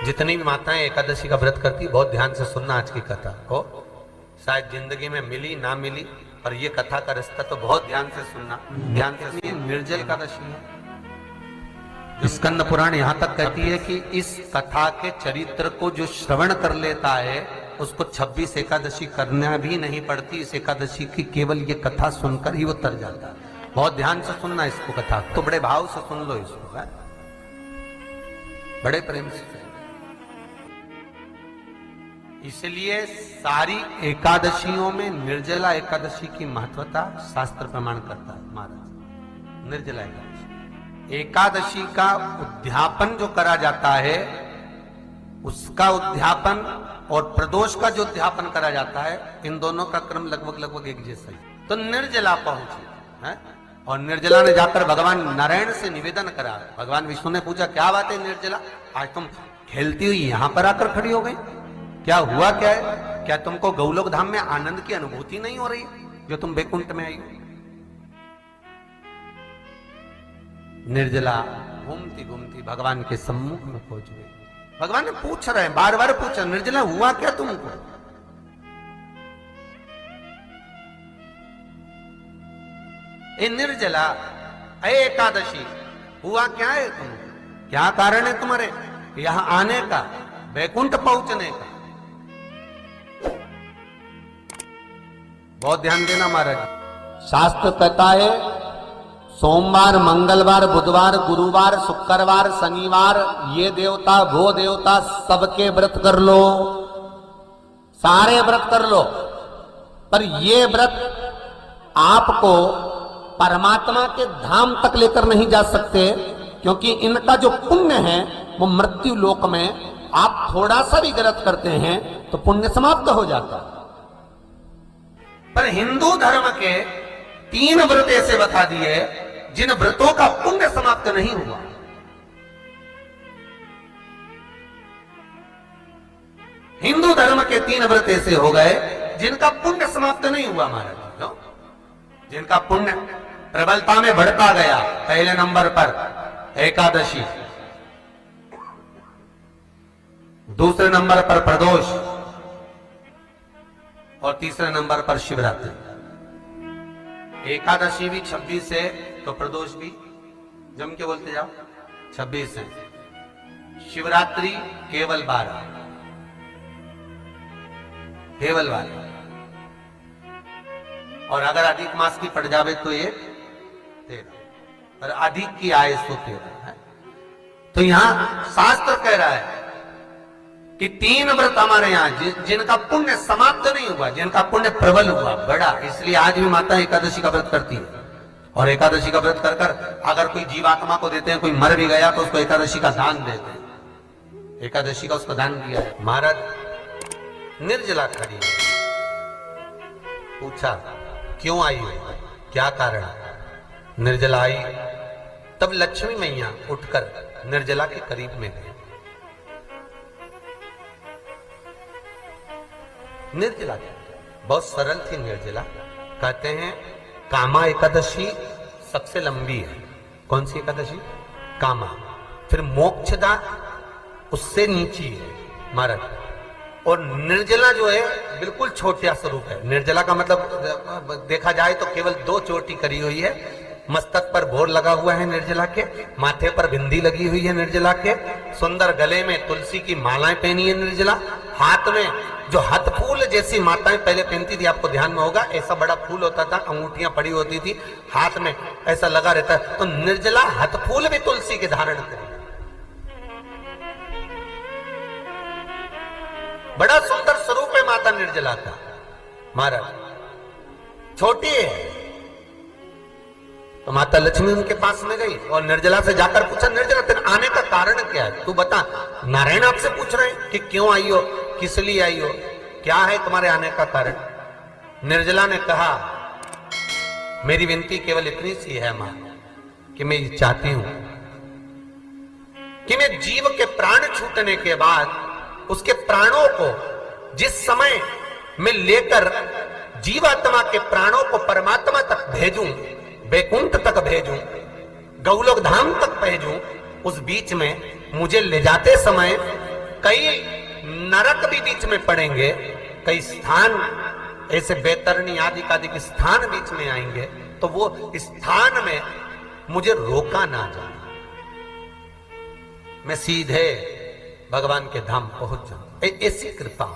जितनी भी माताएं एकादशी का व्रत करती, बहुत ध्यान से सुनना आज की कथा को, शायद जिंदगी में मिली ना मिली, और ये कथा का रिश्ता तो बहुत ध्यान से सुनना, ध्यान से। निर्जल एकादशी है। स्कंद पुराण यहां तक कहती है कि इस कथा के चरित्र को जो श्रवण कर लेता है उसको 26 एकादशी करना भी नहीं पड़ती। इस एकादशी की केवल ये कथा सुनकर ही वो तर जाता है। बहुत ध्यान से सुनना इसको, कथा तो बड़े भाव से सुन लो इसको, है? बड़े प्रेम से। इसलिए सारी एकादशियों में निर्जला एकादशी की महत्वता शास्त्र प्रमाण करता है महाराज। निर्जला एकादशी का उद्यापन जो करा जाता है, उसका उद्यापन और प्रदोष का जो उद्यापन करा जाता है, इन दोनों का क्रम लगभग एक जैसा ही। तो निर्जला पहुंची है, और निर्जला ने जाकर भगवान नारायण से निवेदन करा। भगवान विष्णु ने पूछा, क्या बात है निर्जला, आज तुम खेलती हुई यहां पर आकर खड़ी हो गई, क्या हुआ क्या है? क्या तुमको गौलोक धाम में आनंद की अनुभूति नहीं हो रही जो तुम बैकुंठ में आई हो? निर्जला घूमती घूमती भगवान के सम्मुख में पहुंच गई। भगवान ने पूछ रहे हैं, बार बार पूछा, निर्जला हुआ क्या तुमको? ए निर्जला, ए एकादशी, हुआ क्या है तुमको? क्या कारण है तुम्हारे यहां आने का, बैकुंठ पहुंचने का? बहुत ध्यान देना महाराज। शास्त्र कहता है सोमवार, मंगलवार, बुधवार, गुरुवार, शुक्रवार, शनिवार, ये देवता वो देवता सबके व्रत कर लो, सारे व्रत कर लो, पर ये व्रत आपको परमात्मा के धाम तक लेकर नहीं जा सकते, क्योंकि इनका जो पुण्य है वो मृत्यु लोक में आप थोड़ा सा भी गलत करते हैं तो पुण्य समाप्त हो जाता है। पर हिंदू धर्म के 3 व्रत ऐसे बता दिए जिन व्रतों का पुण्य समाप्त नहीं हुआ। हिंदू धर्म के 3 व्रत ऐसे हो गए जिनका पुण्य समाप्त नहीं हुआ महाराज, जिनका पुण्य प्रबलता में बढ़ता गया। पहले नंबर पर एकादशी, दूसरे नंबर पर प्रदोष, और तीसरे नंबर पर शिवरात्रि। एकादशी भी 26 है तो प्रदोष भी जम के बोलते जाओ 26 है। शिवरात्रि केवल 12, केवल 12, और अगर अधिक मास की पड़ जावे तो ये 13, और अधिक की आए तो 13 है। तो यहां शास्त्र कह रहा है कि 3 व्रत हमारे यहाँ जिनका पुण्य समाप्त नहीं हुआ, जिनका पुण्य प्रबल हुआ, बड़ा। इसलिए आज भी माता एकादशी का व्रत करती है, और एकादशी का व्रत कर कर अगर कोई जीवात्मा को देते हैं, कोई मर भी गया तो उसको एकादशी का दान देते हैं। एकादशी का उसको दान किया है। महाराज निर्जला खड़ी है, पूछा क्यों आई हो, क्या कारण? निर्जला आई, तब लक्ष्मी मैया उठकर निर्जला के करीब में गई। निर्जला बहुत सरल थी निर्जला। कहते हैं कामा एकादशी सबसे लंबी है। कौन सी एकादशी? कामा। फिर मोक्षदा उससे नीची है महाराज, और निर्जला जो है बिल्कुल छोटा स्वरूप है। निर्जला का मतलब देखा जाए तो केवल 2 चोटी करी हुई है। मस्तक पर भोर लगा हुआ है निर्जला के, माथे पर बिंदी लगी हुई है निर्जला के, सुंदर गले में तुलसी की मालाएं पहनी है निर्जला, हाथ में जो हाथ फूल जैसी माताएं पहले पहनती थी, आपको ध्यान में होगा, ऐसा बड़ा फूल होता था, अंगूठियां पड़ी होती थी, हाथ में ऐसा लगा रहता है। तो निर्जला हाथ फूल भी तुलसी के धारण करी, बड़ा सुंदर स्वरूप है माता निर्जला का महाराज। छोटी है तो माता लक्ष्मी उनके पास में गई और निर्जला से जाकर पूछा, निर्जला तेरे आने का कारण क्या है, तू बता। नारायण आपसे पूछ रहे हैं कि क्यों आई हो, किस लिए आई हो, क्या है तुम्हारे आने का कारण? निर्जला ने कहा, मेरी विनती केवल इतनी सी है मां, कि मैं ये चाहती हूं कि मैं जीव के प्राण छूटने के बाद उसके प्राणों को जिस समय मैं लेकर जीवात्मा के प्राणों को परमात्मा तक भेजूं, बैकुंठ तक भेजूं, गौलोक धाम तक भेजूं, उस बीच में मुझे ले जाते समय कई नरक भी बीच में पड़ेंगे, कई स्थान ऐसे बैतरणी आदि के स्थान बीच में आएंगे, तो वो स्थान में मुझे रोका ना जाना, मैं सीधे भगवान के धाम पहुंच जाऊं। ऐसी कृपा,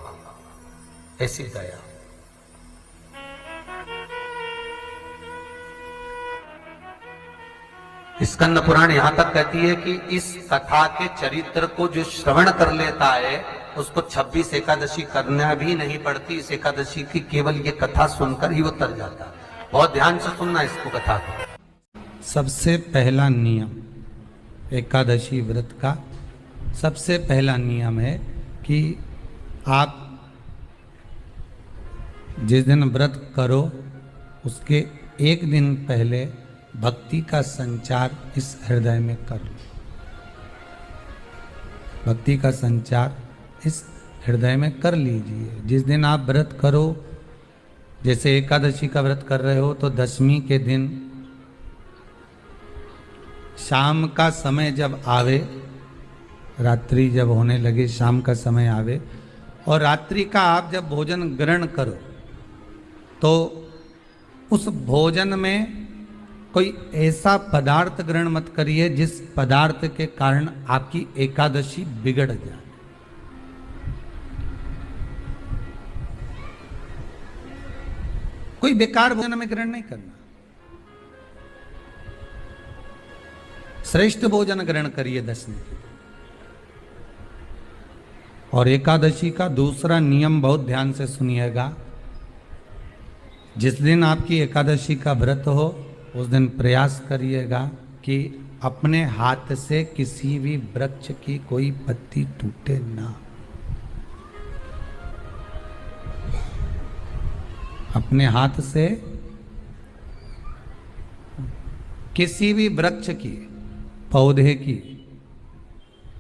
ऐसी दया। स्कंद पुराण यहां तक कहती है कि इस कथा के चरित्र को जो श्रवण कर लेता है उसको 26 एकादशी करना भी नहीं पड़ती। इस एकादशी की केवल ये कथा सुनकर ही वो तर जाता है। बहुत ध्यान से सुनना इसको, कथा को। सबसे पहला नियम एकादशी व्रत का, सबसे पहला नियम है कि आप जिस दिन व्रत करो उसके एक दिन पहले भक्ति का संचार इस हृदय में कर लो। भक्ति का संचार इस हृदय में कर लीजिए। जिस दिन आप व्रत करो, जैसे एकादशी का व्रत कर रहे हो तो दशमी के दिन शाम का समय जब आवे, रात्रि जब होने लगे, शाम का समय आवे और रात्रि का आप जब भोजन ग्रहण करो तो उस भोजन में कोई ऐसा पदार्थ ग्रहण मत करिए जिस पदार्थ के कारण आपकी एकादशी बिगड़ जाए। कोई बेकार भोजन में ग्रहण नहीं करना, श्रेष्ठ भोजन ग्रहण करिए दशमी के। और एकादशी का दूसरा नियम बहुत ध्यान से सुनिएगा। जिस दिन आपकी एकादशी का व्रत हो उस दिन प्रयास करिएगा कि अपने हाथ से किसी भी वृक्ष की कोई पत्ती टूटे ना। अपने हाथ से किसी भी वृक्ष की, पौधे की,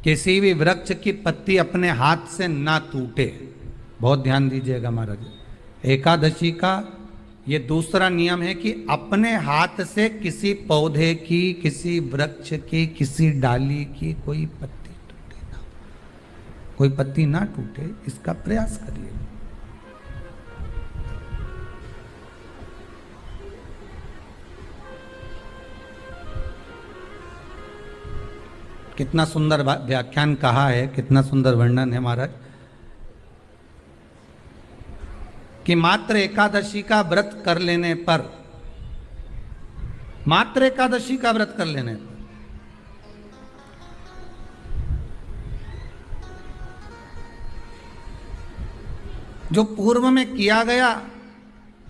किसी भी वृक्ष की पत्ती अपने हाथ से ना टूटे। बहुत ध्यान दीजिएगा महाराज। एकादशी का ये दूसरा नियम है कि अपने हाथ से किसी पौधे की, किसी वृक्ष की, किसी डाली की कोई पत्ती टूटे ना, कोई पत्ती ना टूटे, इसका प्रयास करिए। कितना सुंदर व्याख्यान कहा है, कितना सुंदर वर्णन है महाराज कि मात्र एकादशी का व्रत कर लेने पर, मात्र एकादशी का व्रत कर लेने पर जो पूर्व में किया गया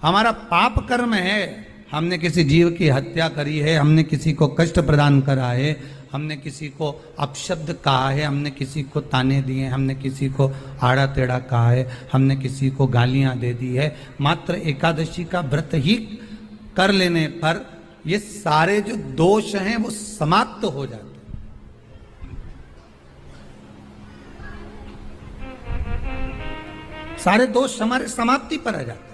हमारा पाप कर्म है, हमने किसी जीव की हत्या करी है, हमने किसी को कष्ट प्रदान करा है, हमने किसी को अपशब्द कहा है, हमने किसी को ताने दिए, हमने किसी को आड़ा टेढ़ा कहा है, हमने किसी को गालियां दे दी है, मात्र एकादशी का व्रत ही कर लेने पर ये सारे जो दोष हैं वो समाप्त हो जाते हैं। सारे दोष हमारे समाप्ति पर आ जाते हैं।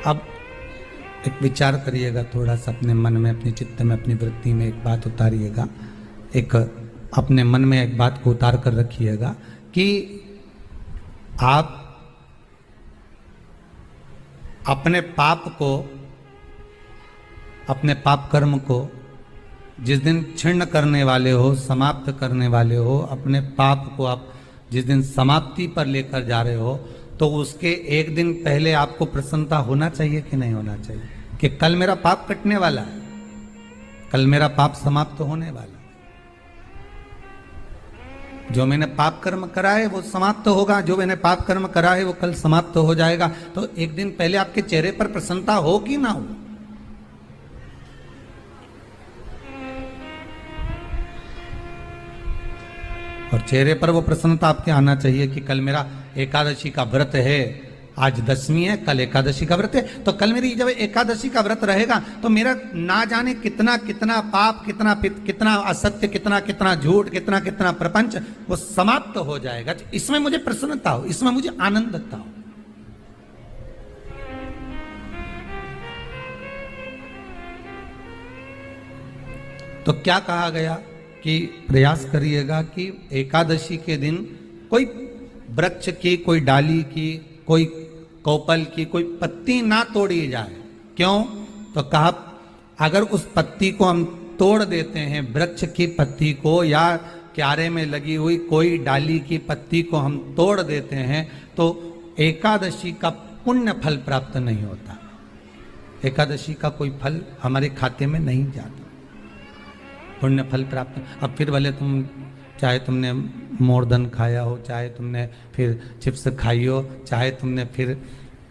अब एक विचार करिएगा थोड़ा सा अपने मन में, अपने चित्त में, अपनी वृत्ति में एक बात उतारिएगा। एक अपने मन में एक बात को उतार कर रखिएगा कि आप अपने पाप को, अपने पाप कर्म को जिस दिन छिन्न करने वाले हो, समाप्त करने वाले हो, अपने पाप को आप जिस दिन समाप्ति पर लेकर जा रहे हो, तो उसके एक दिन पहले आपको प्रसन्नता होना चाहिए कि नहीं होना चाहिए कि कल मेरा पाप कटने वाला है, कल मेरा पाप समाप्त होने वाला है, जो मैंने पाप कर्म करा है वो समाप्त होगा, जो मैंने पाप कर्म करा है वो कल समाप्त हो जाएगा। तो एक दिन पहले आपके चेहरे पर प्रसन्नता हो कि ना हो? और चेहरे पर वो प्रसन्नता आपके आना चाहिए कि कल मेरा एकादशी का व्रत है, आज दशमी है, कल एकादशी का व्रत है, तो कल मेरी जब एकादशी का व्रत रहेगा तो मेरा ना जाने कितना कितना पाप, कितना असत्य, कितना झूठ, कितना प्रपंच वो समाप्त हो जाएगा। इसमें मुझे प्रसन्नता हो, इसमें मुझे आनंदता हो। तो क्या कहा गया कि प्रयास करिएगा कि एकादशी के दिन कोई वृक्ष की, कोई डाली की, कोई कोपल की कोई पत्ती ना तोड़ी जाए। क्यों? तो कहा अगर उस पत्ती को हम तोड़ देते हैं, वृक्ष की पत्ती को या क्यारे में लगी हुई कोई डाली की पत्ती को हम तोड़ देते हैं, तो एकादशी का पुण्य फल प्राप्त नहीं होता। एकादशी का कोई फल हमारे खाते में नहीं जाता, पुण्य फल प्राप्त। अब फिर भले तुम चाहे तुमने मोरधन खाया हो, चाहे तुमने फिर चिप्स खाई हो, चाहे तुमने फिर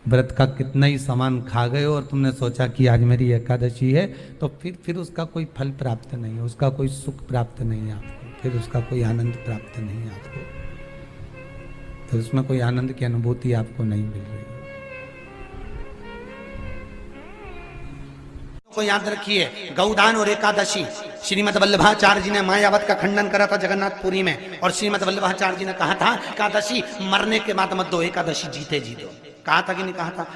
व्रत का कितना ही सामान खा गए हो और तुमने सोचा कि आज मेरी एकादशी है, तो फिर उसका कोई फल प्राप्त नहीं है, उसका कोई सुख प्राप्त नहीं है आपको, फिर उसका कोई आनंद प्राप्त नहीं है आपको, तो उसमें कोई आनंद की अनुभूति आपको नहीं मिल रही है। को याद रखिए, गौदान और एकादशी, श्रीमद वल्लभाचार्य जी ने मायावत का खंडन करा था जगन्नाथपुरी में, और श्रीमद वल्लभाचार्य जी ने कहा था एकादशी मरने के बाद मत दो, एकादशी जीते जी दो। कहा था कि नहीं कहा था?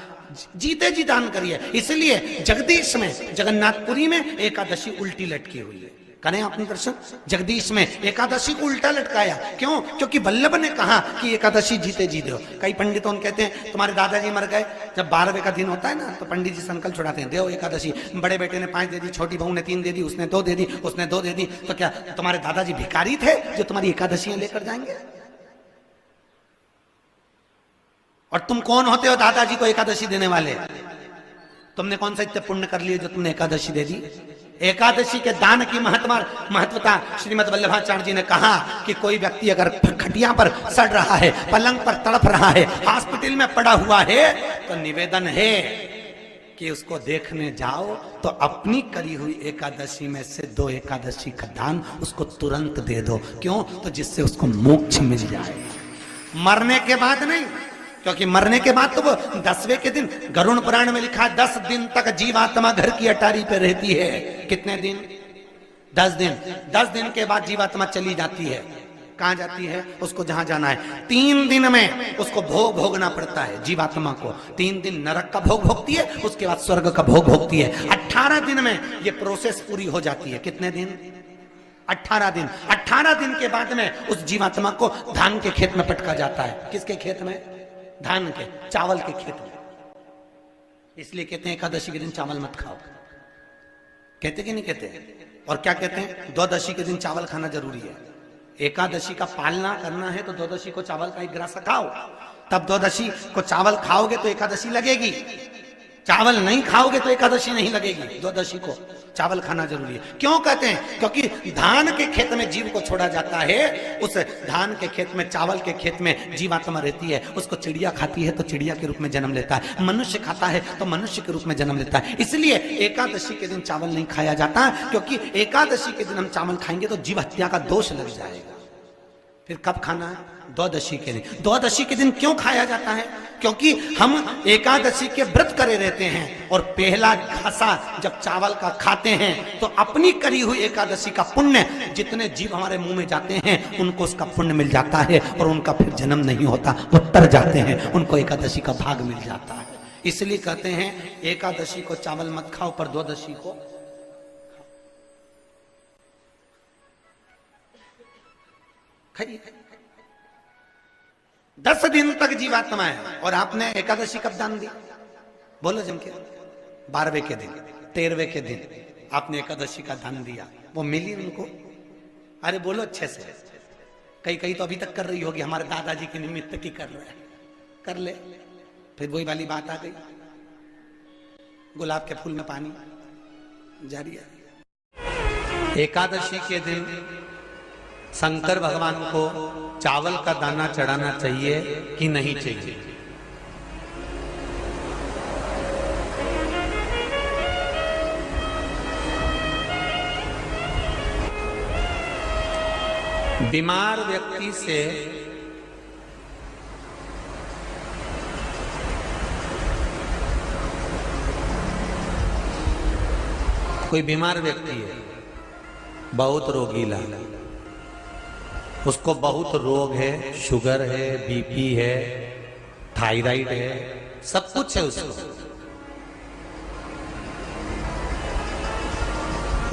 जीते जी दान करिए। इसलिए जगदीश में, जगन्नाथपुरी में एकादशी उल्टी लटकी हुई है। करें आपने दर्शन? जगदीश में एकादशी को उल्टा लटकाया। क्यों? क्योंकि वल्लभ ने कहा कि एकादशी जीते जी दो। कई पंडितों कहते हैं तुम्हारे दादाजी मर गए, जब 12वें का दिन होता है ना तो पंडित जी संकल्प छुड़ाते हैं, देव एकादशी। बड़े बेटे ने 5 दे दी, छोटी बहू ने 3 दे दी, उसने 2 दे दी, उसने 2 दे दी, तो क्या तुम्हारे दादाजी भिखारी थे जो तुम्हारी एकादशियां लेकर जाएंगे? और तुम कौन होते हो दादाजी को एकादशी देने वाले? तुमने कौन सा इतने पुण्य कर लिए जो तुमने एकादशी दे दी? एकादशी के दान की महत्वता श्रीमद वल्लभाचार्य जी ने कहा कि कोई व्यक्ति अगर खटिया पर सड़ रहा है, पलंग पर तड़प रहा है, हॉस्पिटल में पड़ा हुआ है, तो निवेदन है कि उसको देखने जाओ तो अपनी करी हुई एकादशी में से 2 एकादशी का दान उसको तुरंत दे दो। क्यों? तो जिससे उसको मोक्ष मिल जाए, मरने के बाद नहीं। क्योंकि मरने के बाद तो वो 10वें के दिन, गरुड़ पुराण में लिखा है 10 दिन तक जीवात्मा घर की अटारी पे रहती है। कितने दिन? 10 दिन। 10 दिन के बाद जीवात्मा चली जाती है। कहां जाती है? उसको जहां जाना है। 3 दिन में उसको भोग भोगना पड़ता है जीवात्मा को। 3 दिन नरक का भोग भोगती है, उसके बाद स्वर्ग का भोग भोगती है। 18 दिन में ये प्रोसेस पूरी हो जाती है। कितने दिन? 18 दिन। 18 दिन के बाद में उस जीवात्मा को धान के खेत में पटका जाता है। किसके खेत में? धान के, चावल के खेत में। इसलिए कहते हैं एकादशी के दिन चावल मत खाओ। कहते कि नहीं कहते? और क्या कहते हैं? द्वादशी के दिन चावल खाना जरूरी है। एकादशी का पालना करना है तो द्वादशी को चावल का 1 गिरास खाओ, तब द्वादशी को चावल खाओगे तो एकादशी लगेगी। चावल नहीं खाओगे तो एकादशी नहीं लगेगी। द्वादशी को चावल खाना जरूरी है। क्यों कहते हैं? क्योंकि धान के खेत में जीव को छोड़ा जाता है, उस धान के खेत में, चावल के खेत में जीवात्मा रहती है। उसको चिड़िया खाती है तो चिड़िया के रूप में जन्म लेता है, मनुष्य खाता है तो मनुष्य के रूप में जन्म लेता है। इसलिए एकादशी के दिन चावल नहीं खाया जाता, क्योंकि एकादशी के दिन हम चावल खाएंगे तो जीव हत्या का दोष लग जाएगा। फिर कब खाना है? द्वादशी के दिन। द्वादशी के दिन क्यों खाया जाता है? क्योंकि हम एकादशी के व्रत करे रहते हैं, और पहला घासा जब चावल का खाते हैं तो अपनी करी हुई एकादशी का पुण्य, जितने जीव हमारे मुंह में जाते हैं उनको उसका पुण्य मिल जाता है, और उनका फिर जन्म नहीं होता, वो तर जाते हैं, उनको एकादशी का भाग मिल जाता है। इसलिए कहते हैं एकादशी को चावल मत खाओ, पर द्वादशी को खाइए। 10 दिन तक जीवात्मा है, और आपने एकादशी कब दान दी? बोलो जम के। 12वें के दिन, 13वें के दिन आपने एकादशी का दान दिया, वो मिली उनको? अरे बोलो अच्छे से। कई तो अभी तक कर रही होगी, हमारे दादाजी के निमित्त की कर रहे हैं, कर ले। फिर वही वाली बात आ गई, गुलाब के फूल में पानी जारी है। एकादशी के दिन शंकर भगवान को चावल का दाना चढ़ाना चाहिए कि नहीं चाहिए? बीमार व्यक्ति से कोई बीमार व्यक्ति है, बहुत रोगीला, उसको बहुत रोग है, शुगर है, बीपी है, थायराइड है, सब कुछ है उसको।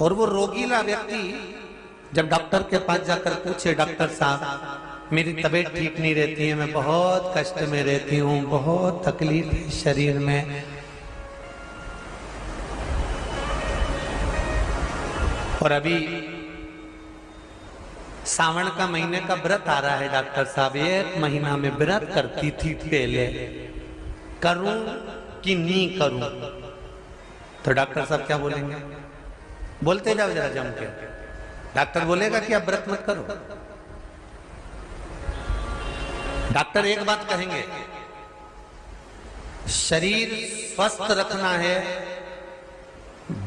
और वो रोगीला व्यक्ति जब डॉक्टर के पास जाकर पूछे, डॉक्टर साहब मेरी तबीयत ठीक नहीं रहती है, मैं बहुत कष्ट में रहती हूँ, बहुत तकलीफ है शरीर में, और अभी सावन का महीने का व्रत आ रहा है डॉक्टर साहब, 1 महीना में व्रत करती थी पहले, करूं कि नहीं करूं? तो डॉक्टर साहब क्या बोलेंगे? बोलते जाओ जरा जम के। डॉक्टर बोलेगा कि आप व्रत मत करो। डॉक्टर एक बात कहेंगे, शरीर स्वस्थ रखना है,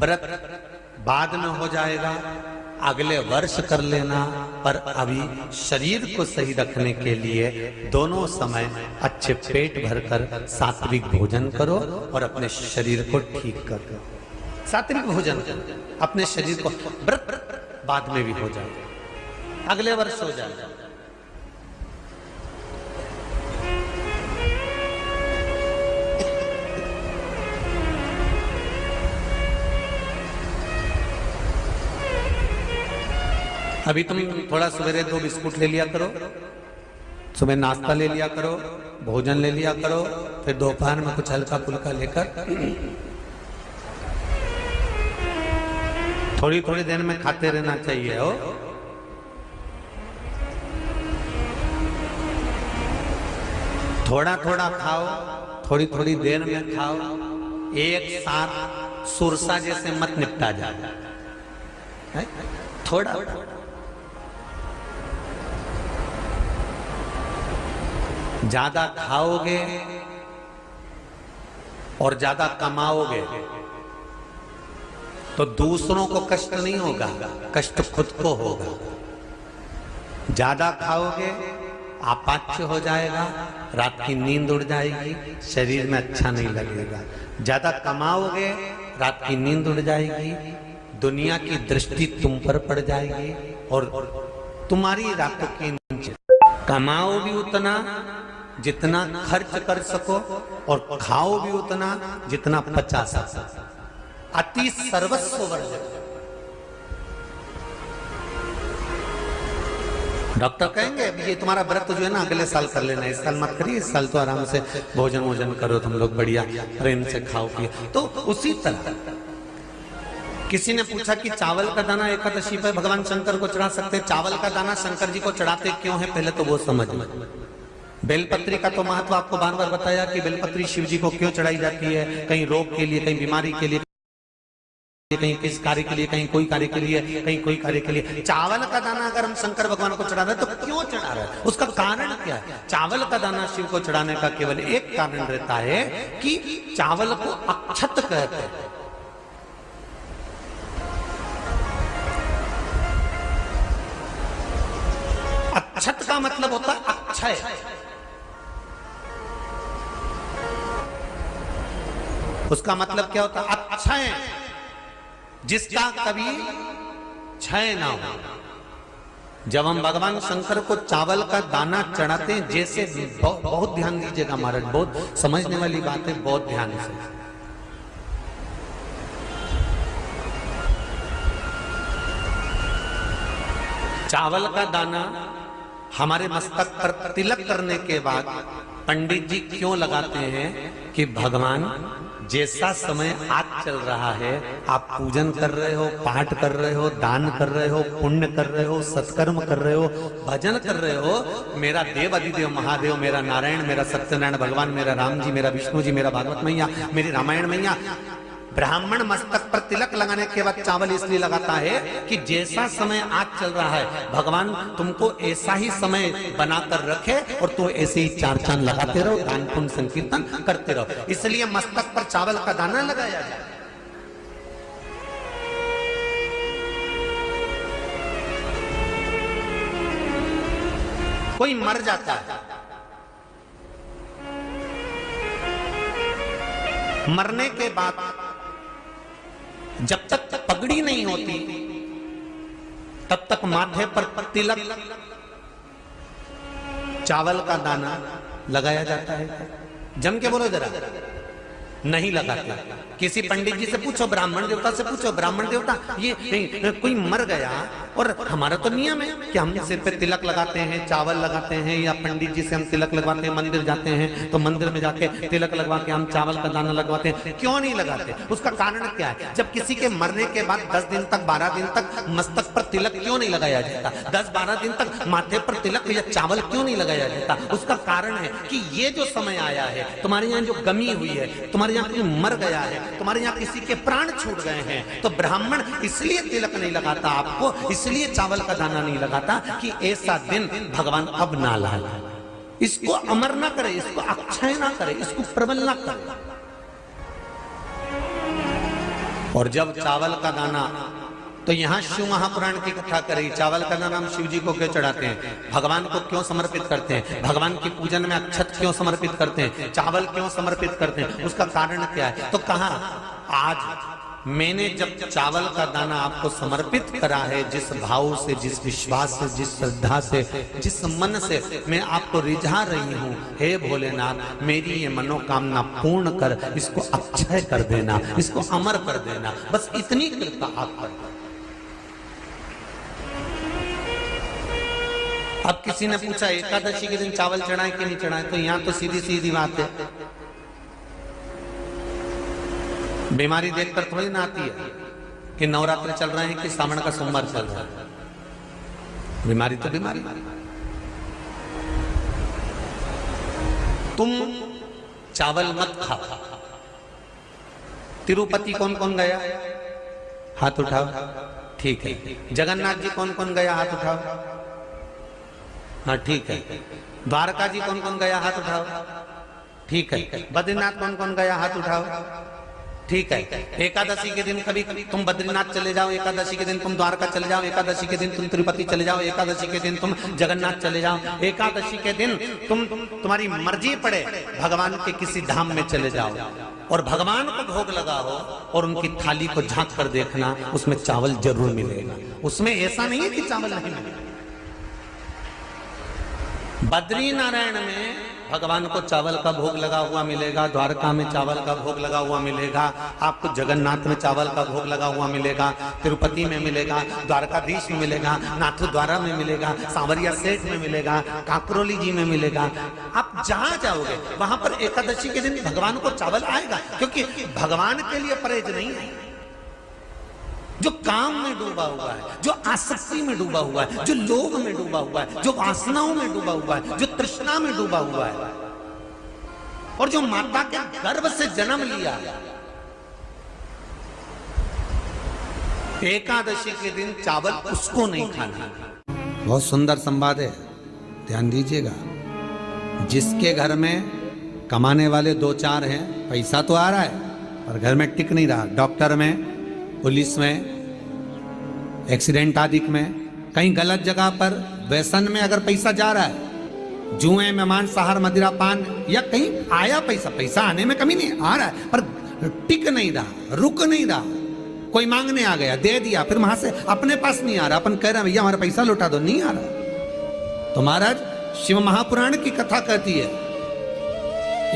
व्रत बाद में हो जाएगा, अगले वर्ष कर लेना, पर अभी शरीर को सही रखने के लिए दोनों समय अच्छे पेट भरकर सात्विक भोजन करो और अपने शरीर को ठीक करो। सात्विक भोजन अपने शरीर को, व्रत बाद में भी हो जाए, अगले वर्ष हो जाए। अभी तुम थोड़ा सवेरे 2 बिस्कुट ले लिया करो, सुबह नाश्ता ले लिया करो, भोजन ले लिया करो, फिर दोपहर में कुछ हल्का फुल्का लेकर थोड़ी थोड़ी देर में खाते रहना चाहिए हो। थोड़ा थोड़ा खाओ, थोड़ी थोड़ी देर में खाओ, एक साथ सुरसा जैसे मत निपटा जाए, थोड़ा ज्यादा खाओगे और ज्यादा कमाओगे तो दूसरों को कष्ट नहीं होगा, कष्ट खुद को होगा। ज्यादा खाओगे आपाच्य हो जाएगा, रात की नींद उड़ जाएगी, शरीर में अच्छा नहीं लगेगा। ज्यादा कमाओगे, रात की नींद उड़ जाएगी, दुनिया की दृष्टि तुम पर पड़ जाएगी और तुम्हारी रातों की नींद। कमाओ भी उतना जितना खर्च कर सको और खाओ भी उतना जितना पचा सको। अति सर्वस्व वर्जक। डॉक्टर कहेंगे ये तुम्हारा व्रत जो है ना अगले साल कर लेना, इस साल मत करिए, इस साल तो आराम से भोजन वोजन करो तुम लोग, बढ़िया प्रेम से खाओ पिए। तो उसी तरह किसी ने पूछा कि चावल का दाना एकादशी पर भगवान शंकर को चढ़ा सकते हैं, चावल का दाना शंकर जी को चढ़ाते क्यों है, पहले तो वो समझ लो। बेलपत्री का तो महत्व आपको बार बार बताया कि बेलपत्री शिव जी को क्यों चढ़ाई जाती है, कहीं रोग के लिए, कहीं बीमारी के लिए, कहीं किस कार्य के लिए, कहीं कोई कार्य के लिए, कहीं कोई कार्य के लिए। चावल का दाना अगर हम शंकर भगवान को चढ़ा रहे हैं तो क्यों चढ़ा रहे हैं, उसका कारण क्या है? चावल का दाना शिव को चढ़ाने का केवल एक कारण रहता है कि चावल को अक्षत कहते हैं। अक्षत का मतलब होता है अक्षय। उसका मतलब क्या होता है? अक्षय, जिसका कभी क्षय ना हो। जब हम भगवान शंकर को चावल का दाना चढ़ाते हैं, जैसे बहुत ध्यान दीजिएगा महाराज, बहुत समझने वाली बात है, बहुत ध्यान से। चावल का दाना हमारे मस्तक पर तिलक करने के बाद पंडित जी क्यों लगाते हैं कि भगवान जैसा समय आज चल रहा है, आप पूजन कर रहे हो, पाठ कर रहे हो, दान कर रहे हो, पुण्य कर रहे हो, सत्कर्म कर रहे हो, भजन कर रहे हो, मेरा देव अधिदेव महादेव, मेरा नारायण, मेरा सत्यनारायण भगवान, मेरा राम जी, मेरा विष्णु जी, मेरा भागवत मैया, मेरी रामायण मैया। ब्राह्मण मस्तक पर तिलक लगाने के बाद चावल इसलिए लगाता है कि जैसा समय आज चल रहा है, भगवान तुमको ऐसा ही समय बनाकर रखे और तुम ऐसे ही 4 चांद लगाते रहो, दान पुण्य संकीर्तन करते रहो। इसलिए मस्तक पर चावल का दाना लगाया जाए। कोई मर जाता है, मरने के बाद जब तक पगड़ी नहीं होती तब तक माथे पर तिलक, चावल का दाना लगाया जाता है। जम के बोलो जरा, नहीं लगाते। किसी पंडित जी से पूछो, ब्राह्मण देवता से पूछो, ब्राह्मण देवता ये कोई मर गया, और हमारा तो नियम है कि हम सिर पे तिलक लगाते हैं, चावल लगाते हैं, या पंडित जी से हम तिलक लगवाते हैं, मंदिर जाते हैं तो मंदिर में जाके तिलक लगवा के हम चावल का दाना लगवाते हैं। क्यों नहीं लगाते? उसका कारण क्या है? जब किसी के मरने के बाद 10 दिन तक 12 दिन तक मस्तक पर तिलक क्यों नहीं लगाया जाता? 10-12 दिन तक माथे पर तिलक या चावल क्यों नहीं लगाया जाता? उसका कारण है कि ये जो समय आया है, तुम्हारे यहाँ जो गमी हुई है, तुम्हारे यहाँ कोई मर गया है, तुम्हारे यहाँ किसी के प्राण छूट गए हैं, तो ब्राह्मण इसलिए तिलक नहीं लगाता आपको, इसलिए चावल का दाना नहीं लगाता कि ऐसा दिन भगवान अब ना लाए, इसको अमर ना करे, इसको अक्षय ना करे, इसको प्रबल ना करे। और जब चावल का दाना, तो यहां शिव महापुराण की कथा करी, चावल का दाना हम शिव जी को क्यों चढ़ाते हैं, भगवान को क्यों समर्पित करते हैं, भगवान की पूजन में अक्षत क्यों समर्पित करते हैं, चावल क्यों समर्पित करते हैं, उसका कारण क्या है? तो कहा आज मैंने जब चावल का दाना आपको समर्पित करा है, जिस भाव से, जिस विश्वास से, जिस श्रद्धा से, जिस मन से मैं आपको रिझा रही हूं, हे भोलेनाथ मेरी ये मनोकामना पूर्ण कर, इसको अक्षय कर देना, इसको अमर कर देना, बस इतनी कृपा आप कर। अब किसी ने पूछा एकादशी के दिन चावल चढ़ाए कि नहीं चढ़ाए, तो यहां तो सीधी सीधी बात है, बीमारी देखकर थोड़ी ना आती है कि नवरात्र चल रहे हैं कि सावन का सोमवार चल रहा है, बीमारी तो बीमारी। तुम चावल मत खाओ। तिरुपति कौन कौन गया? हाथ उठाओ। ठीक है। जगन्नाथ जी कौन कौन गया? हाथ उठाओ। हाँ ठीक है। द्वारका जी कौन कौन गया? हाथ उठाओ। ठीक है। बद्रीनाथ कौन कौन गया? हाथ उठाओ। ठीक है। एकादशी के दिन कभी तुम बद्रीनाथ चले जाओ, एकादशी के दिन तुम द्वारका चले जाओ, एकादशी के दिन तुम तिरुपति चले जाओ, एकादशी के दिन तुम जगन्नाथ चले जाओ, एकादशी के दिन तुम्हारी मर्जी पड़े भगवान के किसी धाम में चले जाओ और भगवान को भोग लगाओ और उनकी थाली को झांक कर देखना, उसमें चावल जरूर मिलेगा। उसमें ऐसा नहीं है कि चावल नहीं मिलेगा। बद्री नारायण में भगवान को चावल का भोग लगा हुआ मिलेगा, द्वारका में चावल का भोग लगा हुआ मिलेगा, आपको जगन्नाथ में चावल का भोग लगा हुआ मिलेगा, तिरुपति में मिलेगा, द्वारकाधीश में मिलेगा, नाथद्वारा में मिलेगा, सांवरिया सेठ में मिलेगा, काकरोली जी में मिलेगा। आप जहां जाओगे वहां पर एकादशी के दिन भगवान को चावल आएगा, क्योंकि भगवान के लिए परहेज नहीं है। जो काम में डूबा हुआ है, जो आसक्ति में डूबा हुआ है, जो लोभ में डूबा हुआ है, जो वासनाओं में डूबा हुआ है, जो तृष्णा में डूबा हुआ है और जो माता के गर्भ से जन्म लिया, एकादशी के दिन चावल उसको नहीं खाना। बहुत सुंदर संवाद है, ध्यान दीजिएगा। जिसके घर में कमाने वाले 2-4 हैं, पैसा तो आ रहा है पर घर में टिक नहीं रहा, डॉक्टर में, पुलिस में, एक्सीडेंट आदि में, कहीं गलत जगह पर व्यसन में अगर पैसा जा रहा है, जुए में, मांसाहार, मदिरा पान, या कहीं आया पैसा आने में कमी नहीं, आ रहा है पर टिक नहीं रहा, रुक नहीं रहा। कोई मांगने आ गया, दे दिया, फिर वहां से अपने पास नहीं आ रहा, अपन कह रहे हैं भैया हमारा पैसा लौटा दो, नहीं आ रहा। तो महाराज शिव महापुराण की कथा कहती है,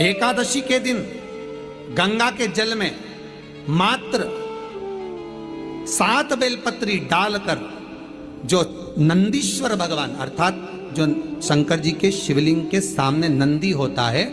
एकादशी के दिन गंगा के जल में मात्र 7 बेलपत्री डालकर जो नंदीश्वर भगवान अर्थात जो शंकर जी के शिवलिंग के सामने नंदी होता है,